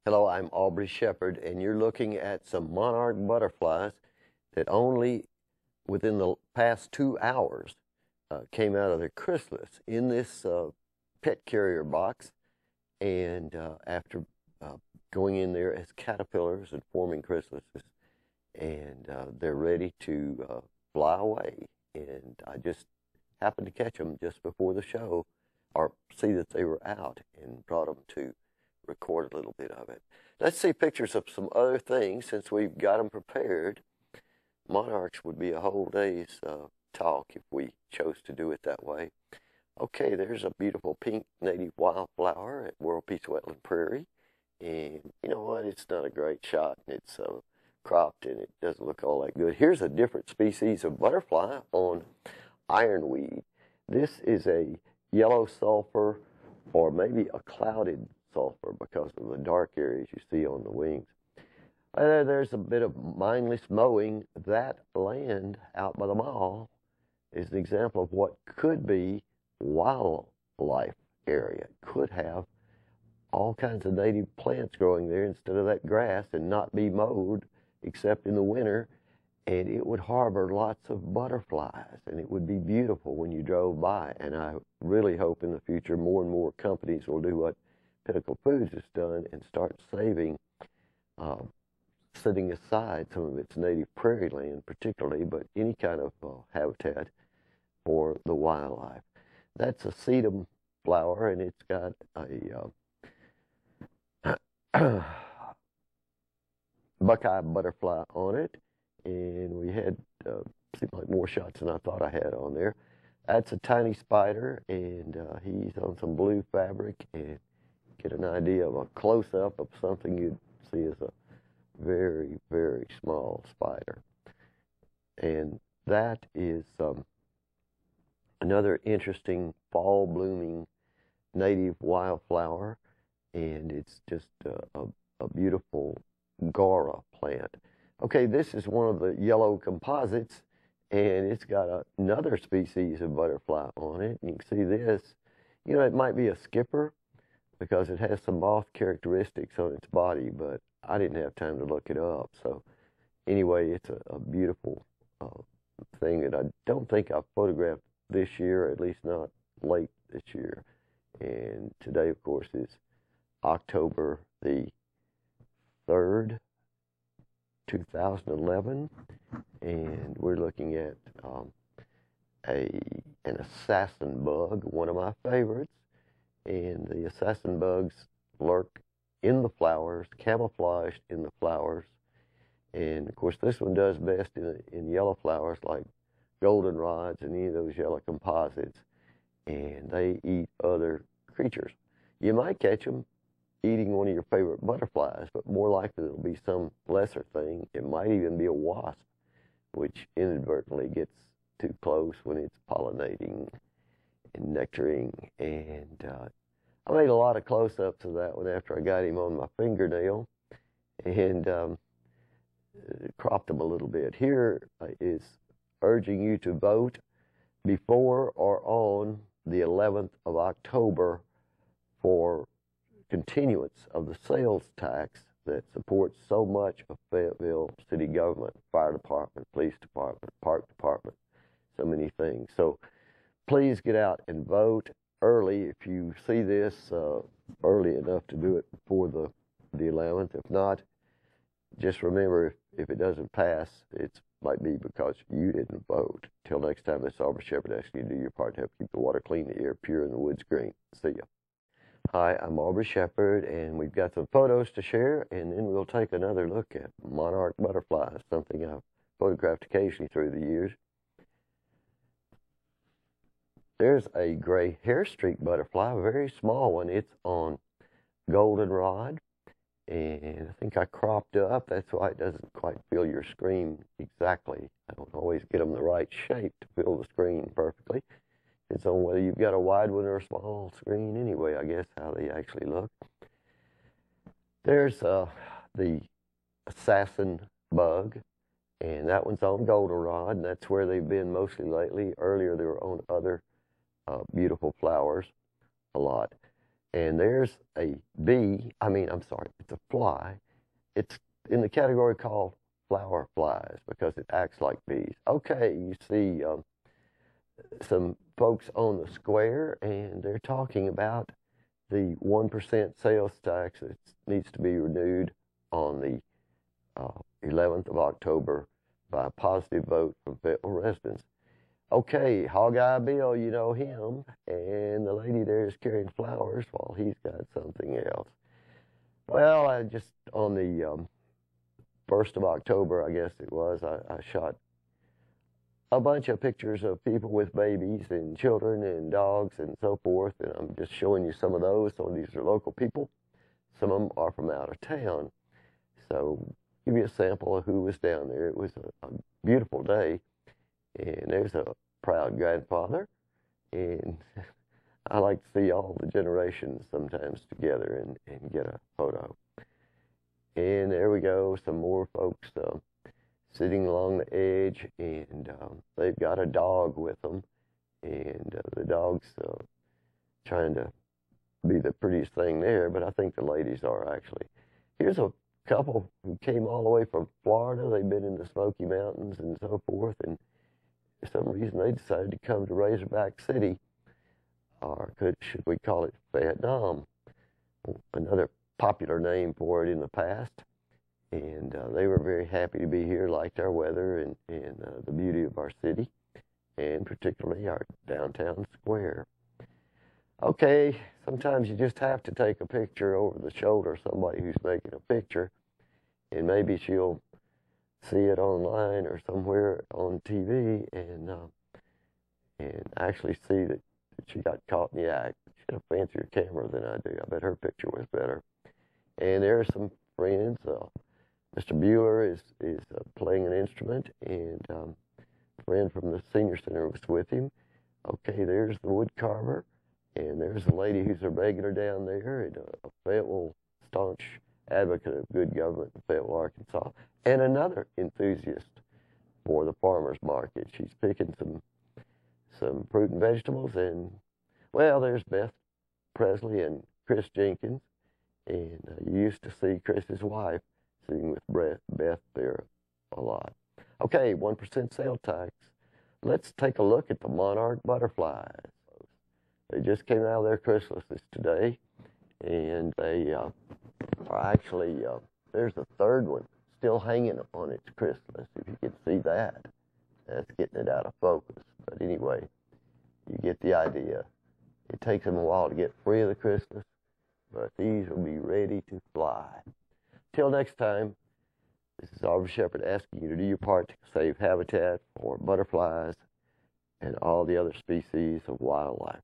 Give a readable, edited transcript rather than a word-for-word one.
Hello, I'm Aubrey Shepherd, and you're looking at some monarch butterflies that only within the past 2 hours came out of their chrysalis in this pet carrier box, and after going in there as caterpillars and forming chrysalises, and they're ready to fly away. And I just happened to catch them just before the show, or see that they were out, and brought them to record a little bit of it. Let's see pictures of some other things since we've got them prepared. Monarchs would be a whole day's talk if we chose to do it that way. Okay, there's a beautiful pink native wildflower at World Peace Wetland Prairie. And you know what? It's not a great shot. It's cropped and it doesn't look all that good. Here's a different species of butterfly on ironweed. This is a yellow sulfur, or maybe a clouded sulfur because of the dark areas you see on the wings. There's a bit of mindless mowing. That land out by the mall is an example of what could be wildlife area. It could have all kinds of native plants growing there instead of that grass, and not be mowed except in the winter, and it would harbor lots of butterflies, and it would be beautiful when you drove by. And I really hope in the future more and more companies will do what Pinnacle Foods has done and start saving, setting aside some of its native prairie land particularly, but any kind of habitat for the wildlife. That's a sedum flower, and it's got a buckeye butterfly on it, and we had seemed like more shots than I thought I had on there. That's a tiny spider, and he's on some blue fabric, and get an idea of a close-up of something you'd see as a very, very small spider. And that is another interesting fall-blooming native wildflower, and it's just a beautiful Gora plant. Okay, this is one of the yellow composites, and it's got another species of butterfly on it. And you can see this. You know, it might be a skipper because it has some moth characteristics on its body, but I didn't have time to look it up. So anyway, it's a beautiful thing that I don't think I photographed this year, at least not late this year. And today, of course, is October the 3rd, 2011, and we're looking at an assassin bug, one of my favorites. And the assassin bugs lurk in the flowers, camouflaged in the flowers. And of course, this one does best in yellow flowers like goldenrods and any of those yellow composites. And they eat other creatures. You might catch them eating one of your favorite butterflies, but more likely it'll be some lesser thing. It might even be a wasp, which inadvertently gets too close when it's pollinating and nectaring. And I made a lot of close-ups of that one after I got him on my fingernail, and cropped him a little bit. Here is urging you to vote before or on the 11th of October for continuance of the sales tax that supports so much of Fayetteville city government, fire department, police department, park department, so many things. So please get out and vote early if you see this early enough to do it before the 11th. If not, just remember, if it doesn't pass, it might be because you didn't vote. Till next time, this is Aubrey Shepherd asking you to do your part to help keep the water clean, the air pure, and the woods green. See ya. Hi, I'm Aubrey Shepherd, and we've got some photos to share, and then we'll take another look at monarch butterflies, something I've photographed occasionally through the years. There's a gray hair streak butterfly, a very small one. It's on goldenrod, and I think I cropped up. That's why it doesn't quite fill your screen exactly. I don't always get them the right shape to fill the screen perfectly. It's on whether you've got a wide one or a small screen anyway, I guess, how they actually look. There's the assassin bug, and that one's on goldenrod, and that's where they've been mostly lately. Earlier, they were on other beautiful flowers a lot. And there's a bee, I'm sorry, it's a fly. It's in the category called flower flies because it acts like bees. Okay, you see some folks on the square, and they're talking about the 1% sales tax that needs to be renewed on the 11th of October by a positive vote from Fayetteville residents. Okay, Hog Eye Bill, you know him, and the lady there is carrying flowers while he's got something else. Well, I just, on the 1st of October, I guess it was, I shot a bunch of pictures of people with babies and children and dogs and so forth, and I'm just showing you some of those. Some of these are local people. Some of them are from out of town. So give you a sample of who was down there. It was a beautiful day, and there's a proud grandfather, and I like to see all the generations sometimes together and get a photo. And there we go, some more folks sitting along the edge, and they've got a dog with them, and the dog's trying to be the prettiest thing there, but I think the ladies are actually. Here's a couple who came all the way from Florida. They've been in the Smoky Mountains and so forth, and for some reason they decided to come to Razorback City, or should we call it Vietnam, another popular name for it in the past. And they were very happy to be here, liked our weather and the beauty of our city, and particularly our downtown square. Okay, sometimes you just have to take a picture over the shoulder of somebody who's making a picture, and maybe she'll see it online or somewhere on TV and actually see that she got caught in the act. She had a fancier camera than I do. I bet her picture was better. And there are some friends. Mr. Bueller is playing an instrument, and a friend from the senior center was with him. Okay, there's the wood carver, and there's a lady who's a regular down there, and a Fayetteville staunch advocate of good government in Fayetteville, Arkansas, and another enthusiast for the farmer's market. She's picking some fruit and vegetables, and, well, there's Beth Presley and Chris Jenkins, and you used to see Chris's wife sitting with Beth there a lot. Okay, 1% sales tax. Let's take a look at the Monarch butterflies. They just came out of their chrysalises today, and they are actually, there's the third one still hanging on its chrysalis, if you can see that. That's getting it out of focus. But anyway, you get the idea. It takes them a while to get free of the chrysalis, but these will be ready to fly. Till next time, this is Aubrey Shepherd asking you to do your part to save habitat for butterflies and all the other species of wildlife.